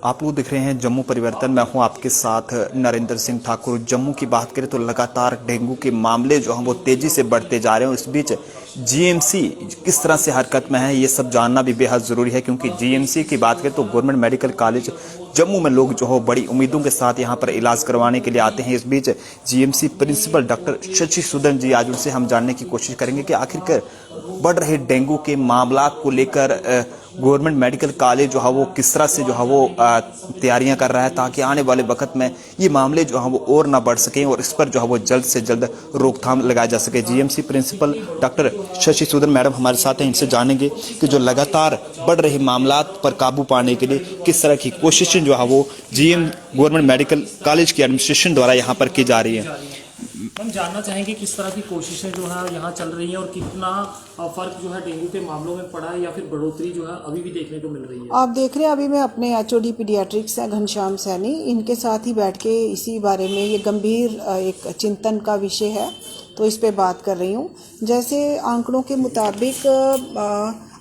आप लोग देख रहे हैं जम्मू परिवर्तन। मैं हूं आपके साथ नरेंद्र सिंह ठाकुर। जम्मू की बात करें तो लगातार डेंगू के मामले जो हैं वो तेजी से बढ़ते जा रहे हैं। इस बीच जीएमसी किस तरह से हरकत में है ये सब जानना भी बेहद ज़रूरी है, क्योंकि जीएमसी की बात करें तो गवर्नमेंट मेडिकल कॉलेज जम्मू में लोग जो हो बड़ी उम्मीदों के साथ यहाँ पर इलाज करवाने के लिए आते हैं। इस बीच GMC principal doctor Shashi Sudan ji, आज उनसे हम जानने की कोशिश करेंगे कि आखिरकार बढ़ रहे डेंगू के मामला को लेकर गवर्नमेंट मेडिकल कॉलेज जो है वो किस तरह से जो है वो तैयारियां कर रहा है, ताकि आने वाले वक्त में ये मामले जो है वो और ना बढ़ सकें और इस पर जो है वो जल्द से जल्द रोकथाम लगाया जा सके। GMC principal doctor Shashi Sudan madam हमारे साथ हैं, इनसे जानेंगे कि जो लगातार बढ़ रहे मामला पर काबू पाने के लिए किस तरह की कोशिशें जो है वो गवर्नमेंट मेडिकल कॉलेज की एडमिनिस्ट्रेशन द्वारा यहाँ पर की जा रही है। हम जानना चाहेंगे किस तरह की कोशिशें जो है यहाँ चल रही हैं और कितना फर्क जो है डेंगू के मामलों में पड़ा है या फिर बढ़ोतरी जो है अभी भी देखने को मिल रही है। आप देख रहे हैं अभी मैं अपने एचओडी पीडियाट्रिक्स हैं घनश्याम सैनी, इनके साथ ही बैठ के इसी बारे में ये गंभीर एक चिंतन का विषय है, तो इस पे बात कर रही हूँ। जैसे आंकड़ों के मुताबिक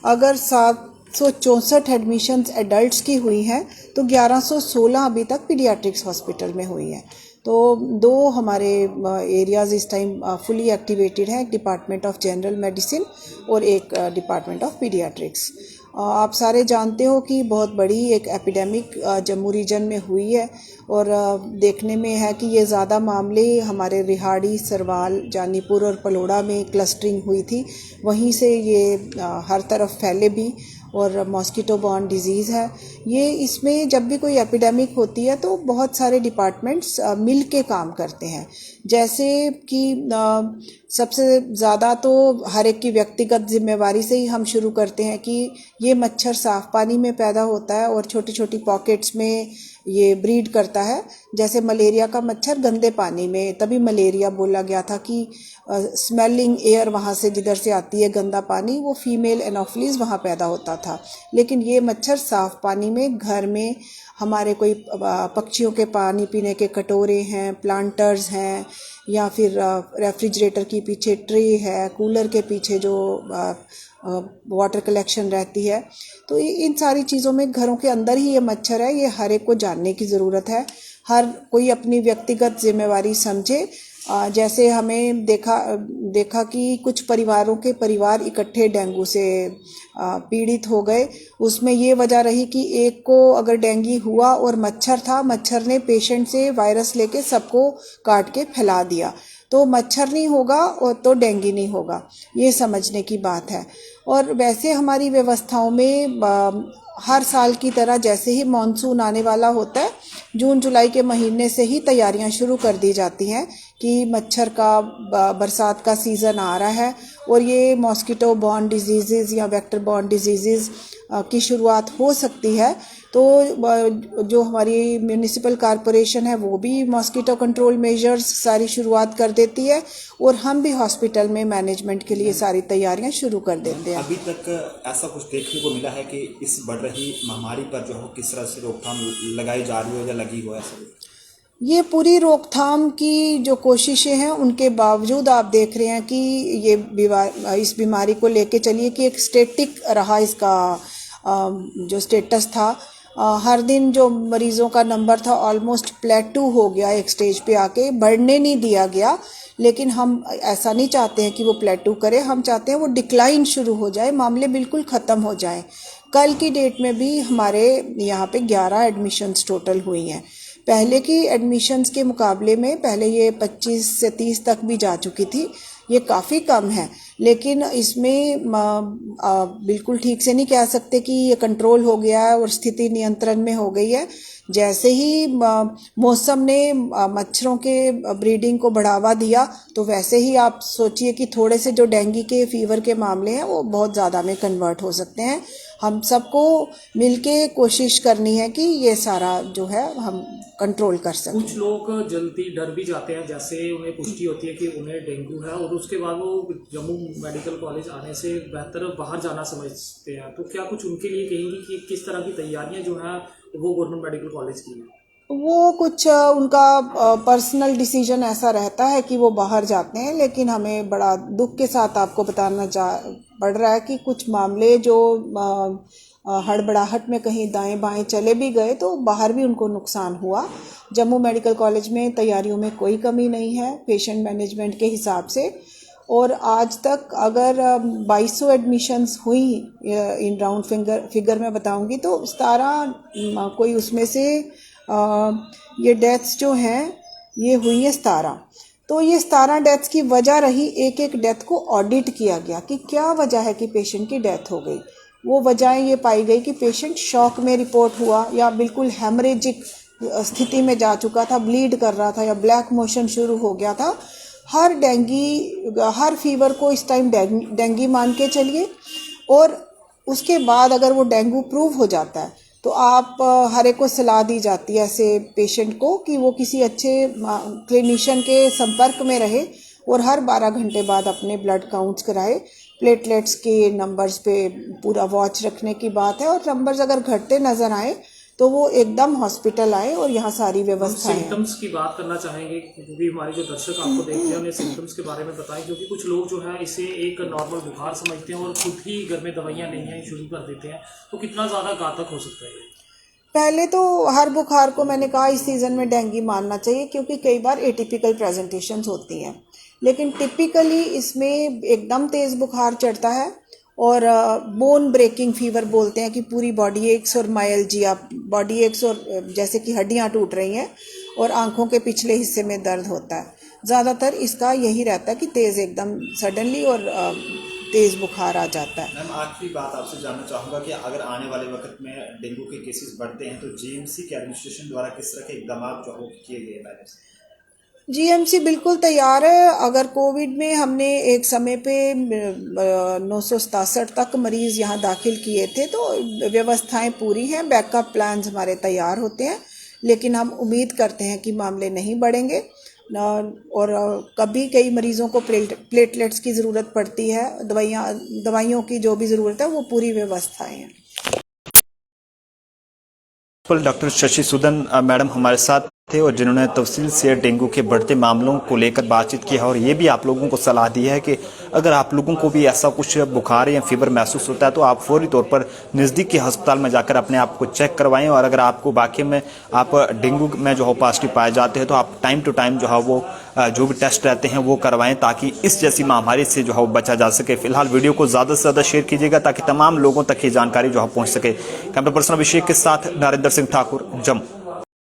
अगर 764 एडमिशन्स एडल्ट्स की हुई हैं तो 1116 अभी तक पीडियाट्रिक्स हॉस्पिटल में हुई हैं। तो दो हमारे एरियाज़ इस टाइम फुली एक्टिवेटेड हैं, एक डिपार्टमेंट ऑफ जनरल मेडिसिन और एक डिपार्टमेंट ऑफ पीडियाट्रिक्स। आप सारे जानते हो कि बहुत बड़ी एक एपिडेमिक जम्मू रीजन में हुई है और देखने में है कि ये ज़्यादा मामले हमारे रिहाड़ी, सरवाल, जानीपुर और पलोड़ा में क्लस्टरिंग हुई थी, वहीं से ये हर तरफ फैले भी और मॉस्किटो बॉर्न डिजीज़ है ये। इसमें जब भी कोई एपिडेमिक होती है तो बहुत सारे डिपार्टमेंट्स मिल के काम करते हैं। जैसे कि सबसे ज़्यादा तो हर एक की व्यक्तिगत जिम्मेवारी से ही हम शुरू करते हैं कि ये मच्छर साफ़ पानी में पैदा होता है और छोटी छोटी पॉकेट्स में ये ब्रीड करता है। जैसे मलेरिया का मच्छर गंदे पानी में, तभी मलेरिया बोला गया था कि स्मेलिंग एयर वहाँ से जिधर से आती है गंदा पानी, वो फीमेल एनोफिलीज वहाँ पैदा होता था। लेकिन ये मच्छर साफ़ पानी में, घर में हमारे कोई पक्षियों के पानी पीने के कटोरे हैं, प्लांटर्स हैं, या फिर रेफ्रिजरेटर के पीछे ट्रे है, कूलर के पीछे जो वाटर कलेक्शन रहती है, तो इन सारी चीज़ों में घरों के अंदर ही ये मच्छर है। ये हर एक को जानने की ज़रूरत है, हर कोई अपनी व्यक्तिगत जिम्मेवारी समझे। जैसे हमें देखा कि कुछ परिवारों के परिवार इकट्ठे डेंगू से पीड़ित हो गए। उसमें ये वजह रही कि एक को अगर डेंगू हुआ और मच्छर था, मच्छर ने पेशेंट से वायरस लेके सबको काट के फैला दिया, तो मच्छर नहीं होगा और तो डेंगू नहीं होगा, ये समझने की बात है। और वैसे हमारी व्यवस्थाओं में हर साल की तरह जैसे ही मॉनसून आने वाला होता है, जून जुलाई के महीने से ही तैयारियां शुरू कर दी जाती हैं कि मच्छर का बरसात का सीज़न आ रहा है और ये मॉस्किटो बॉर्न डिजीज़ या वेक्टर बॉर्न डिजीज़ की शुरुआत हो सकती है। तो जो हमारी म्यूनिसिपल कॉरपोरेशन है वो भी मॉस्किटो कंट्रोल मेजर्स सारी शुरुआत कर देती है और हम भी हॉस्पिटल में मैनेजमेंट के लिए सारी तैयारियां शुरू कर देते हैं। अभी तक ऐसा कुछ देखने को मिला है कि इस बढ़ रही महामारी पर जो है किस तरह से रोकथाम लगाई जा रही हो या लगी हो? ऐसा ये पूरी रोकथाम की जो कोशिशें हैं उनके बावजूद आप देख रहे हैं कि ये इस बीमारी को लेके चलिए कि एक स्टेटिक रहा इसका जो स्टेटस था। हर दिन जो मरीज़ों का नंबर था ऑलमोस्ट प्लेटू हो गया, एक स्टेज पे आके बढ़ने नहीं दिया गया। लेकिन हम ऐसा नहीं चाहते हैं कि वो प्लेटू करे, हम चाहते हैं वो डिक्लाइन शुरू हो जाए, मामले बिल्कुल ख़त्म हो जाए। कल की डेट में भी हमारे यहाँ पे 11 एडमिशन्स टोटल हुई हैं। पहले की एडमिशन्स के मुकाबले में पहले ये 25 से 30 तक भी जा चुकी थी, ये काफ़ी कम है। लेकिन इसमें बिल्कुल ठीक से नहीं कह सकते कि ये कंट्रोल हो गया है और स्थिति नियंत्रण में हो गई है। जैसे ही मौसम ने मच्छरों के ब्रीडिंग को बढ़ावा दिया, तो वैसे ही आप सोचिए कि थोड़े से जो डेंगू के फीवर के मामले हैं वो बहुत ज़्यादा में कन्वर्ट हो सकते हैं। हम सबको मिलके कोशिश करनी है कि ये सारा जो है हम कंट्रोल कर सकें। कुछ लोग जल्दी डर भी जाते हैं, जैसे उन्हें पुष्टि होती है कि उन्हें डेंगू है और उसके बाद वो जम्मू मेडिकल कॉलेज आने से बेहतर बाहर जाना समझते हैं, तो क्या कुछ उनके लिए कहेंगी कि किस तरह की तैयारियां जो हैं वो गवर्नमेंट मेडिकल कॉलेज की है? वो कुछ उनका पर्सनल डिसीजन ऐसा रहता है कि वो बाहर जाते हैं, लेकिन हमें बड़ा दुख के साथ आपको बताना पड़ रहा है कि कुछ मामले जो हड़बड़ाहट में कहीं दाएं बाएं चले भी गए तो बाहर भी उनको नुकसान हुआ। जम्मू मेडिकल कॉलेज में तैयारियों में कोई कमी नहीं है पेशेंट मैनेजमेंट के हिसाब से, और आज तक अगर 2200 एडमिशन्स हुई इन राउंड फिगर में बताऊंगी तो 17 कोई उसमें से ये डेथ्स जो हैं ये हुई है 17। तो ये 17 डेथ्स की वजह रही, एक एक डेथ को ऑडिट किया गया कि क्या वजह है कि पेशेंट की डेथ हो गई। वो वजहें ये पाई गई कि पेशेंट शॉक में रिपोर्ट हुआ या बिल्कुल हेमरेजिक स्थिति में जा चुका था, ब्लीड कर रहा था या ब्लैक मोशन शुरू हो गया था। हर फीवर को इस टाइम डेंगी मान के चलिए, और उसके बाद अगर वो डेंगू प्रूव हो जाता है तो आप हर एक को सलाह दी जाती है ऐसे पेशेंट को कि वो किसी अच्छे क्लिनिशियन के संपर्क में रहे और हर 12 घंटे बाद अपने ब्लड काउंट्स कराए। प्लेटलेट्स के नंबर्स पे पूरा वॉच रखने की बात है, और नंबर्स अगर घटते नज़र आए तो वो एकदम हॉस्पिटल आए और यहाँ सारी व्यवस्था है। सिम्टम्स की बात करना चाहेंगे क्योंकि हमारे जो दर्शक आपको देख रहे हैं उन्हें सिम्टम्स के बारे में बताएं, क्योंकि कुछ लोग जो है इसे एक नॉर्मल बुखार समझते हैं और खुद ही घर में दवाइयाँ लेनी शुरू कर देते हैं, तो कितना ज़्यादा घातक हो सकता है? पहले तो हर बुखार को मैंने कहा इस सीज़न में डेंगू मानना चाहिए, क्योंकि कई बार एटिपिकल प्रेजेंटेशंस होती हैं, लेकिन टिपिकली इसमें एकदम तेज़ बुखार चढ़ता है और बोन ब्रेकिंग फीवर बोलते हैं कि पूरी बॉडी एक्स और मायल्जिया, बॉडी एक्स और जैसे कि हड्डियां टूट रही हैं और आंखों के पिछले हिस्से में दर्द होता है। ज़्यादातर इसका यही रहता है कि तेज़ एकदम सडनली और तेज़ बुखार आ जाता है। मैम आखिरी बात आपसे जानना चाहूँगा कि अगर आने वाले वक्त में डेंगू के केसेस बढ़ते हैं तो जीएमसी के एडमिनिस्ट्रेशन द्वारा किस तरह के इकदाम जो वो किए गए हैं? जीएमसी बिल्कुल तैयार है। अगर कोविड में हमने एक समय पे 967 तक मरीज़ यहाँ दाखिल किए थे तो व्यवस्थाएं पूरी हैं, बैकअप प्लान्स हमारे तैयार होते हैं, लेकिन हम उम्मीद करते हैं कि मामले नहीं बढ़ेंगे और कभी कई मरीज़ों को प्लेटलेट्स की ज़रूरत पड़ती है, दवाइयों की जो भी ज़रूरत है वो पूरी व्यवस्थाएं हैं। डॉक्टर शशि सूदन मैडम हमारे साथ थे और जिन्होंने तफसील से डेंगू के बढ़ते मामलों को लेकर बातचीत की है, और ये भी आप लोगों को सलाह दी है कि अगर आप लोगों को भी ऐसा कुछ बुखार या फीवर महसूस होता है तो आप फौरी तौर पर नज़दीक के अस्पताल में जाकर अपने आप को चेक करवाएं, और अगर आपको वाकई में आप डेंगू में जो है पॉजिटिव पाए जाते हैं तो आप टाइम टू टाइम जो है वो जो भी टेस्ट रहते हैं वो करवाएं, ताकि इस जैसी महामारी से जो है वो बचा जा सके। फिलहाल वीडियो को ज़्यादा से ज़्यादा शेयर कीजिएगा ताकि तमाम लोगों तक ये जानकारी जो है पहुँच सके। कैमरा पर्सन अभिषेक के साथ नरेंद्र सिंह ठाकुर, जम्मू।